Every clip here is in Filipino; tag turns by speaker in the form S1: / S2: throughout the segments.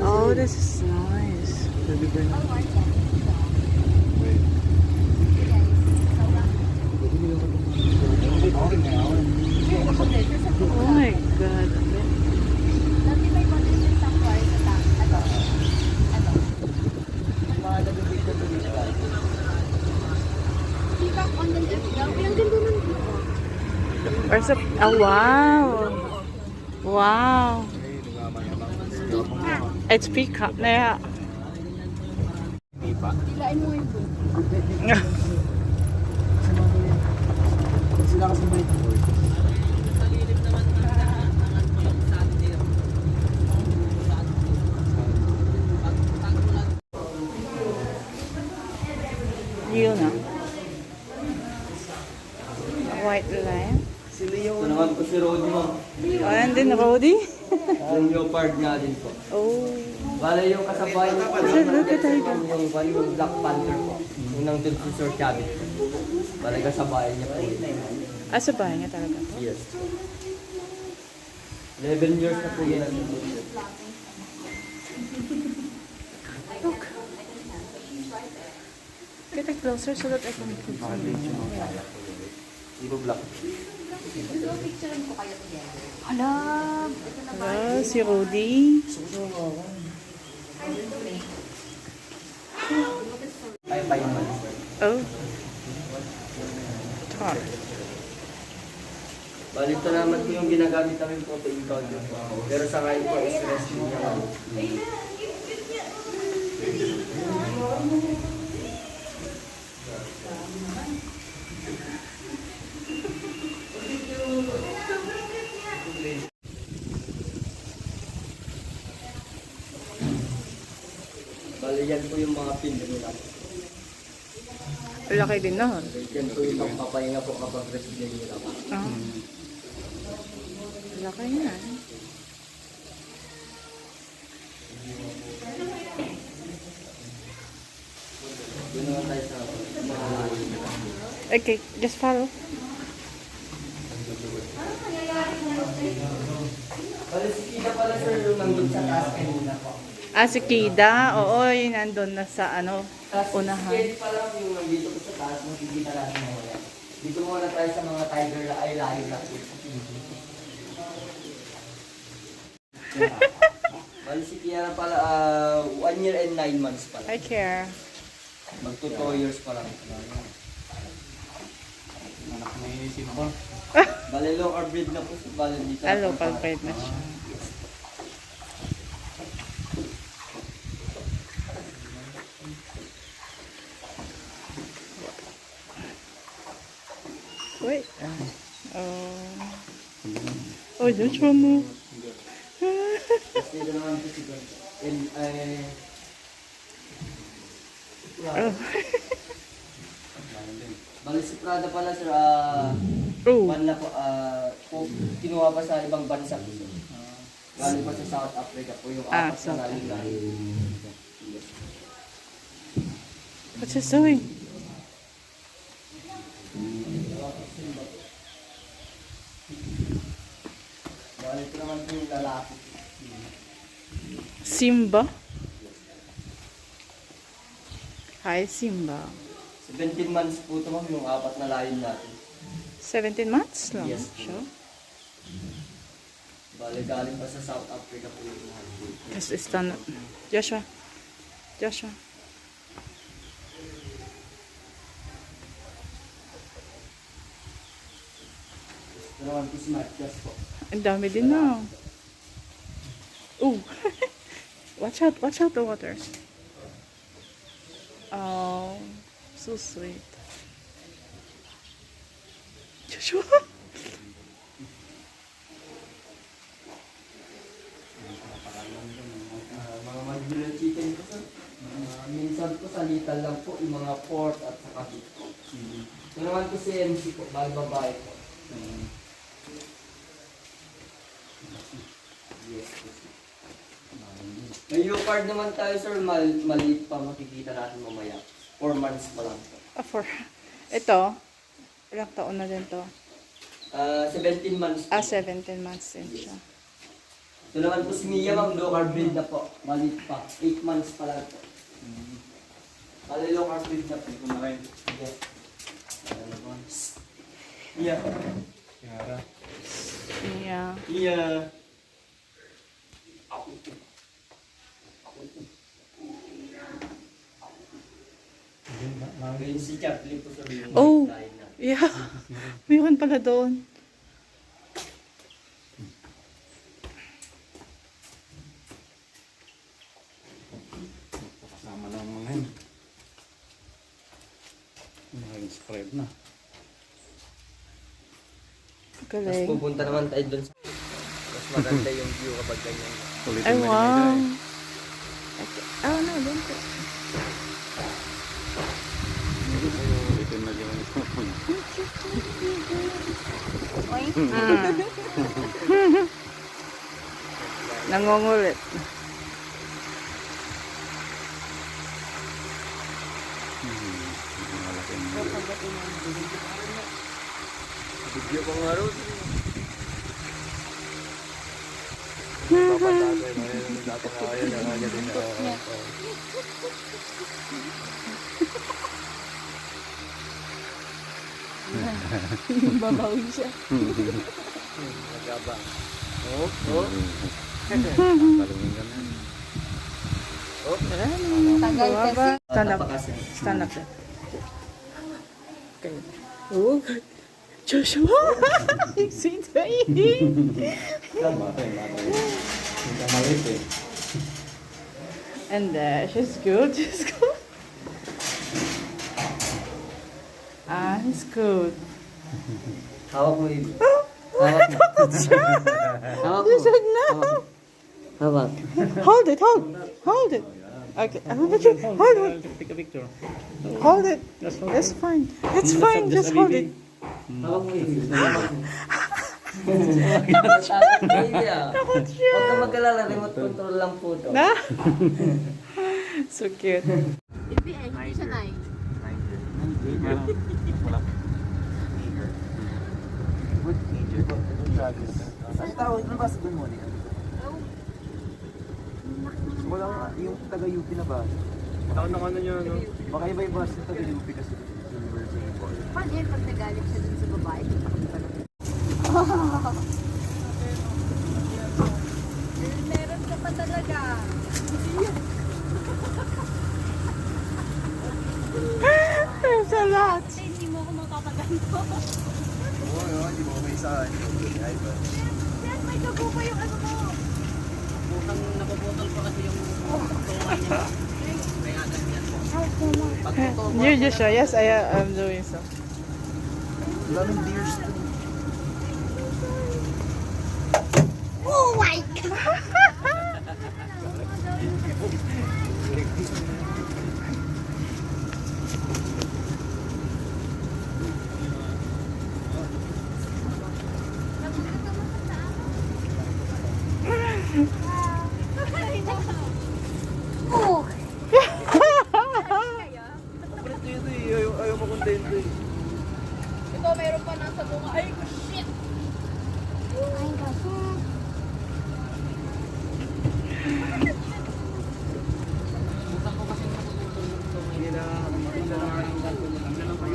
S1: Oh, this is nice. Oh my God. Where's the... Oh, wow. Wow. It's peacock na.
S2: Tilain mo yun.
S3: Sila kasi may
S1: Yun na. White line.
S3: si Leo.
S4: Ito naman po si Rodi, ma'am.
S1: Oh, and then Rody.
S4: Yung leopard nga din po.
S1: Oh.
S4: Bale yung kasabay niya po.
S1: Sir, look at her.
S4: Yung Black Panther po. Yung nandun si Sir Chavit. Bale kasabay niya po.
S1: Ah, sa bahay niya talaga.
S4: Yes. 11 years na po yan.
S1: Look. Get it closer so that I can put some.
S4: Zero black.
S1: Hala. Hala, si Rudy.
S4: Ay, 5 months.
S1: Oh. Top.
S4: Bale ito naman po yung ginagamit namin po sa ikaw. Pero sa ngayon po is rescue niya. Bale yan po yung mga pin nila.
S1: Laki din na.
S4: Yan po yung pagpapahinga po kapag rescue nila.
S1: Ah. Laki yan.
S4: Doon naman tayo sa mga layo.
S1: Okay, just follow.
S4: Bale si Kida pala sir yung nandun sa taas kanina po.
S1: Ah, si Kida. Oo, yun nandun na sa ano,
S4: Tapos
S1: unahan.
S4: si pa lang yung nandito po sa taas, makikita natin mo wala. Dito muna tayo sa mga tiger na ay layo na po. Bale si Kiara pala, 1 year and 9 months pala.
S1: I care.
S4: Magto 2 years pa lang.
S3: anak ni Simba.
S4: Bale local breed na po si Bale dito.
S1: Ah, local breed na siya. Wait. Oh. Oh, that's mo.
S4: Kasi ito naman po si Bale. And
S1: Oh.
S4: Bale si Prada pala sir,
S1: Oh.
S4: one na po, kinuha pa sa ibang bansa po sir. Galing pa sa South Africa po yung
S1: Ah,
S4: apat
S1: South
S4: na nalila.
S1: What's he doing?
S4: Bale ito naman po yung lalaki.
S1: Simba? Hi, Simba.
S4: 17 months po ito ma'am, yung apat na layon natin.
S1: 17 months lang?
S4: Yes.
S1: Sure.
S4: Bale galing pa sa South Africa po yung mga.
S1: Just stand up. Joshua. Joshua.
S4: Ito naman po si Marcus po.
S1: Ang dami din na. Ooh. Watch out the water. Oh, so sweet. Joshua.
S4: Mga Magdalene chicken po sir. Minsan po sa lital lang po, yung mga pork at saka beef po. Ito naman po si MC po, babae po. Yes po sir. May leopard naman tayo sir, maliit pa, makikita natin mamaya. 4 months pa lang po.
S1: For ito, ilang taon na din to?
S4: 17 months po.
S1: Ah, 17 months din siya.
S4: Ito naman po si Mia, ma'am, local breed na po. Malit pa. 8 months pa lang po. Bali, local breed na po.
S3: Ito na rin.
S4: Yes.
S3: Ano ba?
S4: Mia.
S3: Yara.
S1: Yeah.
S4: Mia. Ngayon si Chaplin po sa rin.
S1: Oh. Yeah. Mayroon pala doon.
S3: Kasama na ang mga yun. Naging spread na.
S4: Tapos
S1: Galing.
S4: pupunta naman tayo doon sa... Mas maganda yung view kapag ganyan.
S3: Ulitin
S1: Ay,
S3: mo yung
S1: wow.
S3: ida
S1: Okay. Oh, no, don't go.
S3: Ulitin na yung
S1: Nangungulit.
S4: Video ko nga rin.
S1: Babawi siya.
S4: Magabang. Oh, oh.
S3: Talungin ka na.
S1: Tagal kasi. Stand up.
S4: Kasi.
S1: Stand up. Okay. Oh, Joshua! Sweet baby!
S3: Matay. Hindi ka malit eh.
S1: And she's good. She's good. Ah, he's good.
S4: Hawak mo yun. Hawak mo. Hawak mo.
S1: You said no.
S4: Hawak.
S1: Hold it, hold it. Okay, hold it.
S3: Take a picture.
S1: Hold it. It's fine. It's fine. Just hold it.
S4: Hawak mo yun. Hawak mo. Takot baby ah.
S1: Takot siya.
S4: Huwag ka mag-alala, remote control lang po ito.
S1: Na? So cute.
S2: Hindi siya na eh.
S3: Wala.
S5: Ang tawag na ba sa doon mo niya? Wala nga, yung taga-UP na ba?
S3: Taon ng ano niya, no?
S5: Baka iba-iba sa taga-UP kasi University Board.
S2: Paano yan pag nagalit siya dun sa babae? Meron ka pa talaga.
S1: There's a lot.
S2: Kasi hindi mo ako makapaganto.
S5: Oo, no, hindi mo may sa akin. Ay ba?
S2: Yan, may dugo pa yung ano mo.
S1: You just show. Yes, I'm doing so.
S5: Maraming deers to.
S2: Oh my God! Oh!
S5: Kapit ito eh, ayaw makontento eh.
S2: Ito, mayroon pa nasa bunga. Ay, shit! Ay, kasi.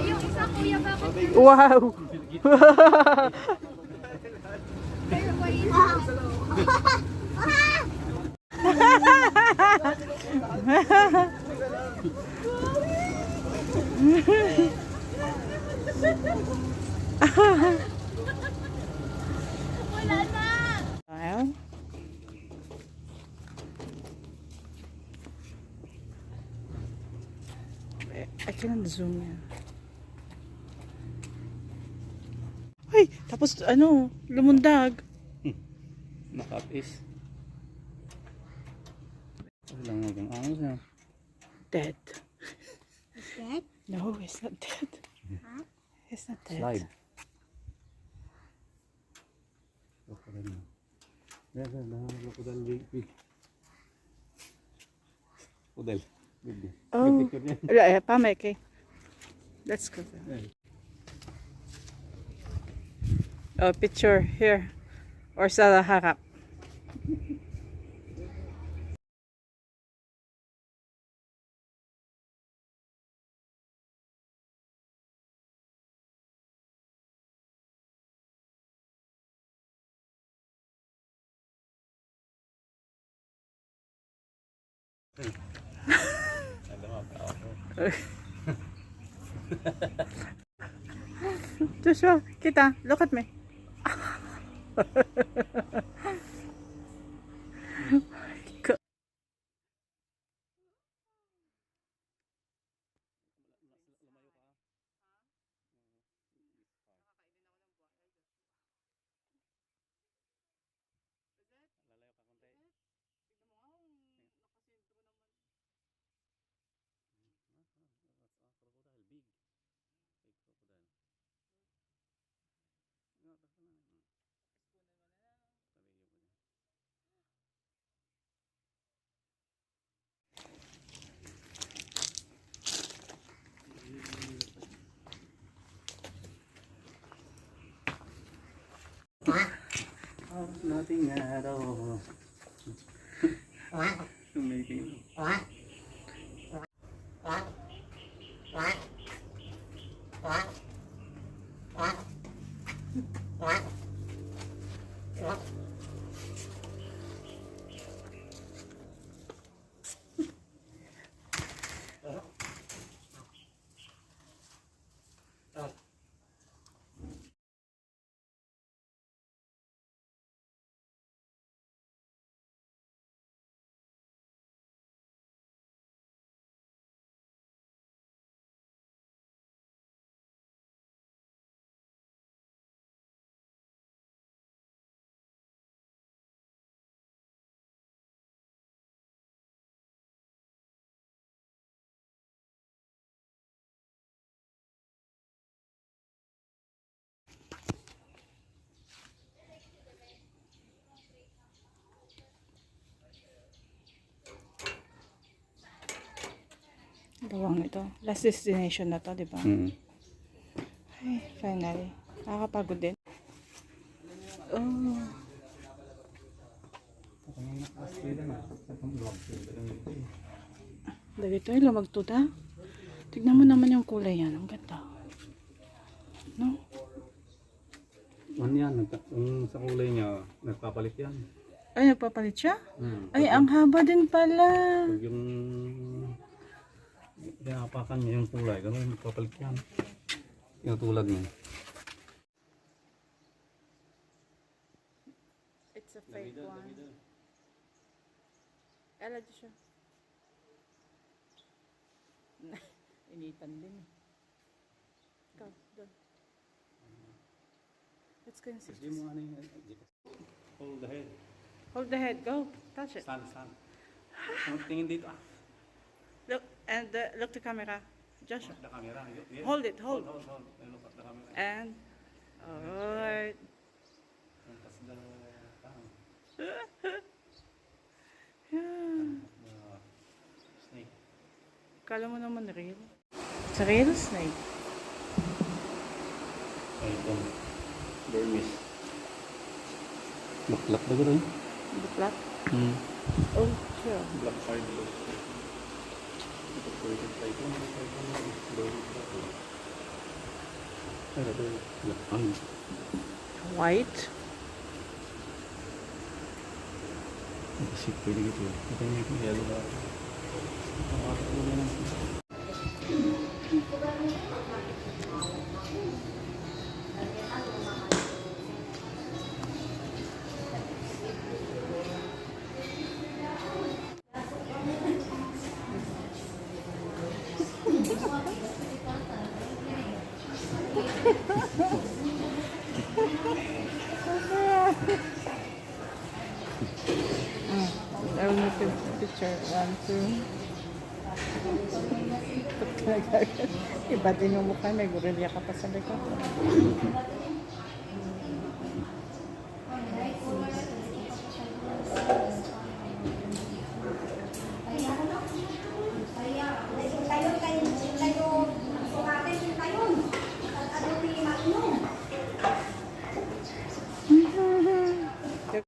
S2: Yung isa, kuya, bakit?
S1: Wow.
S2: Pero ba yun? Wala na!
S1: Well. I cannot zoom in. Ay, tapos ano, lumundag.
S3: Nakapis. Walang hanggang angos na.
S1: Dead.
S2: Dead?
S1: No, he's not dead.
S2: Huh?
S1: He's not dead.
S3: Slide. Okay na. Crocodile big. Crocodile. Big.
S1: Oh, pame, okay. Let's go. Oh, picture here. Or sa harap. Joshua, kita, look at me. Go.
S3: Nothing at all. Making.
S1: Gawang ito. Last destination na to, di ba?
S3: Mm.
S1: Ay, finally. Nakakapagod din. Oh. Lagi ito, lumagtuda. Tignan mo naman yung kulay yan. Ang ganda. No?
S3: Ano yan? Yung sa kulay niya, nagpapalit yan.
S1: Ay, nagpapalit siya? Ay,
S3: Pag
S1: ang haba din pala.
S3: yung pinapakan niya yung kulay, gano'n nagpapalit yan. Yung tulad niya.
S1: It's a fake one. Ela di siya. Initan din. Ikaw, doon. Let's go and see.
S3: Hindi mo ano yung hold the head.
S1: Hold the head. Go. Touch it.
S3: Stand. Tingin dito ah.
S1: Look, and look to camera. Joshua.
S3: The camera. Yeah.
S1: Hold it. Hold.
S3: Hold. And look at the camera.
S1: And, alright.
S3: That's the tongue.
S1: Yeah.
S3: The snake.
S1: Kala mo naman real. It's a real snake.
S3: Python. Burmese. Baklak ba gano'n?
S1: The black. Oh, sure.
S3: Black side blue. Ito po ito Python. Ay, ito. Black eye.
S1: White.
S3: Kasi pwede gitu. Ito yung yellow ba?
S1: I will make a picture. 1, 2. Iba din yung mukha. May gorilla ka pa sa likod.